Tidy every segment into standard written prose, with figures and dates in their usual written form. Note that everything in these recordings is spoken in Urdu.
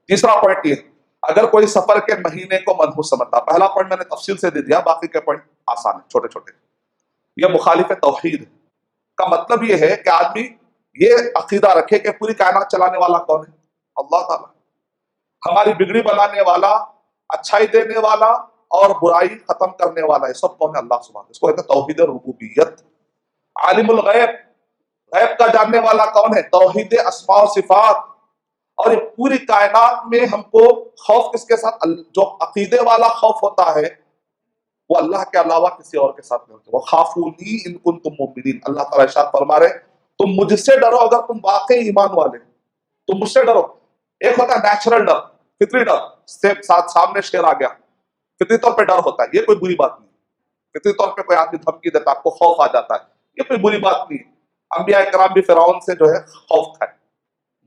تیسرا پوائنٹ یہ، اگر کوئی سفر کے مہینے کو منحوس سمجھتا، پہلا پوائنٹ میں نے تفصیل سے دے دیا، باقی کے پوائنٹ آسان ہیں، چھوٹے چھوٹے، یہ مخالف توحید کا مطلب یہ ہے کہ آدمی یہ عقیدہ رکھے کہ پوری کائنات چلانے والا کون ہے؟ اللہ تعالیٰ. ہماری بگڑی بنانے والا، اچھائی دینے والا اور برائی ختم کرنے والا، یہ سب کون ہے؟ اللہ سبحانہ. اس کو کہتے ہیں توحید ربوبیت. عالم الغیب، غیب کا جاننے والا کون ہے؟ توحید اسماء و صفات. اور یہ پوری کائنات میں ہم کو خوف کس کے ساتھ؟ جو عقیدے والا خوف ہوتا ہے وہ اللہ کے علاوہ کسی اور کے ساتھ نہیں ہوتا. وَخَافُونِي إِن كُنتُم مُؤْمِنِينَ. اللہ تعالیٰ ارشاد فرما رہے تم مجھ سے ڈرو اگر تم واقعی ایمان والے، تم مجھ سے ڈرو. ایک ہوتا ہے نیچرل ڈر، فطری ڈر، سامنے شیر آ گیا، فطری طور پہ ڈر ہوتا ہے، یہ کوئی بری بات نہیں. فطری طور پہ کوئی آدمی دھمکی دیتا ہے، آپ کو خوف آ جاتا ہے، یہ کوئی بری بات نہیں. انبیاء کرام بھی فرعون سے جو ہے خوف تھا.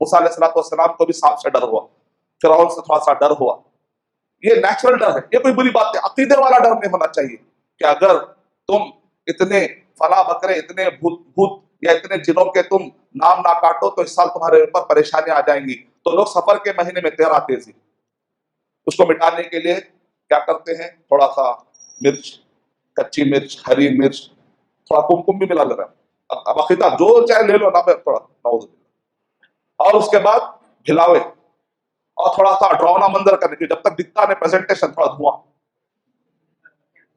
موسیٰ علیہ السلام کو بھی سانپ سے ڈر ہوا، فرعون سے تھوڑا سا ڈر ہوا. یہ نیچرل ڈر ہے، یہ کوئی بری بات نہیں. عقیدے والا ڈر نہیں ہونا چاہیے کہ اگر تم اتنے فلاں بکرے، اتنے بھوت یا اتنے جنوں کے تم نام نہ کاٹو تو اس سال تمہارے اوپر پریشانی آ جائیں گی. تو لوگ سفر کے مہینے میں تیرا تیزی اس کو مٹانے کے لیے کیا کرتے ہیں؟ تھوڑا سا مرچ، کچی مرچ، ہری مرچ، تھوڑا کم بھی ملا لے رہا ہے. اب عقیدہ جو چاہے لے لو نا، تھوڑا نعوذ باللہ. اور اس کے بعد بھلاوے اور تھوڑا سا ڈراؤنا منظر کرنے کی، جب تک دکھتا نہیں پریزنٹیشن، تھوڑا دھواں،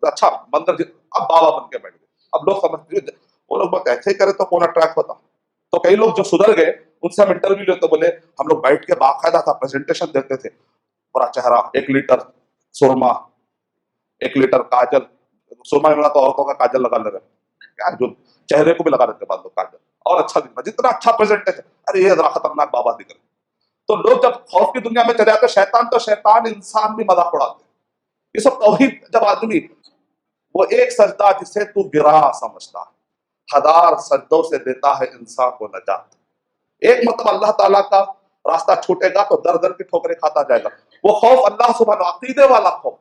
اچھا منظر. اب بابا بن کے بیٹھ گئے. اب لوگ سمجھتے وہ لوگ بہت ایسے ہی کرے تو کون اٹریکٹ ہوتا. تو کئی لوگ جو سدھر گئے ان سے ہم انٹرویو لیتے، بولے ہم لوگ بیٹھ کے باقاعدہ تھا پریزنٹیشن دیتے تھے، پورا چہرہ، 1 لیٹر سرما، 1 لیٹر کاجل. سرما ملا تو عورتوں کا کاجل لگا لے رہے، جو چہرے کو بھی لگا دیتے بعد لوگ کاجل، اور اچھا دکھنا، جتنا اچھا پریزنٹیشن. ارے یہ ذرا خطرناک بابا دکھ رہے. تو لوگ جب خوف کی دنیا میں چلے جاتے، شیطان انسان بھی مذاق اڑاتے. یہ سب توحید. جب آدمی وہ ایک سجدہ جسے تو گرا سمجھتا ہے، 1000 سجدوں سے دیتا ہے انسان کو نجات. ایک مرتبہ اللہ تعالیٰ کا راستہ چھوٹے گا تو در در کی ٹھوکریں کھاتا جائے گا. وہ خوف اللہ سبحانہ، عقیدے والا خوف.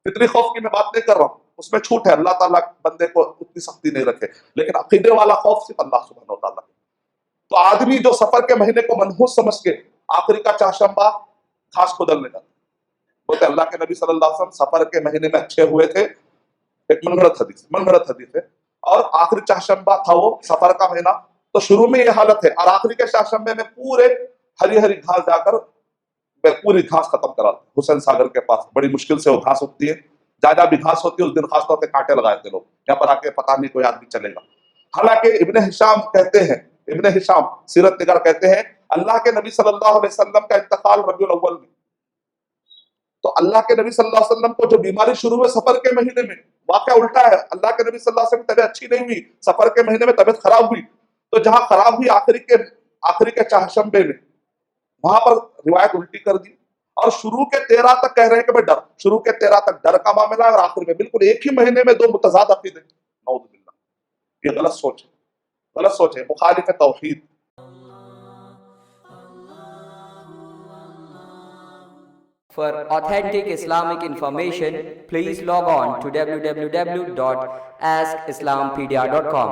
فطری خوف کی میں بات نہیں کر رہا ہوں، اس میں چھوٹ ہے، اللہ تعالیٰ بندے کو اتنی سختی نہیں رکھے. لیکن عقیدے والا خوف صرف اللہ سبحانہ تعالیٰ. تو آدمی جو سفر کے مہینے کو منحوس سمجھ کے آخری کا چاشمبا گھاس کھودلنے کا، بولتے اللہ کے نبی صلی اللہ علیہ وسلم سفر کے مہینے میں اچھے ہوئے تھے. ایک من گھڑت حدیث ہے. اور آخری چاشمبا تھا وہ سفر کا مہینہ، تو شروع میں یہ حالت ہے، اور آخری کے چاشمبے میں پورے ہری ہری گھاس جا کر پوری گھاس ختم کرا. حسین ساگر کے پاس بڑی مشکل سے وہ گھاس اگتی ہے، جہاں بھی گھاس ہوتی ہے اس دن خاص طور پہ کانٹے لگائے تھے لوگ، یہاں پر آ کے پتہ نہیں کوئی آدمی چلے گا. حالانکہ ابن ہشام کہتے ہیں، ابن ہشام سیرت نگار کہتے ہیں اللہ کے نبی صلی اللہ علیہ وسلم کا انتقال ربیع الاول میں. تو اللہ کے نبی صلی اللہ علیہ وسلم کو جو بیماری شروع ہوئی سفر کے مہینے میں، واقعہ الٹا ہے. اللہ کے نبی صلی اللہ علیہ وسلم کی طبیعت اچھی نہیں ہوئی، سفر کے مہینے میں طبیعت خراب ہوئی. تو جہاں خراب ہوئی آخری کے چاشمبے میں، وہاں پر روایت الٹی کر دی. اور شروع کے 13 تک کہہ رہے ہیں کہ بھائی ڈر، شروع کے 13 تک ڈر کا معاملہ ہے، اور آخر میں بالکل ایک ہی مہینے میں 2 متضاد عقیدے. نعوذ باللہ. یہ غلط سوچ ہے، غلط سوچ ہے، مخالف توحید. For authentic Islamic information, please log on to www.askislampedia.com.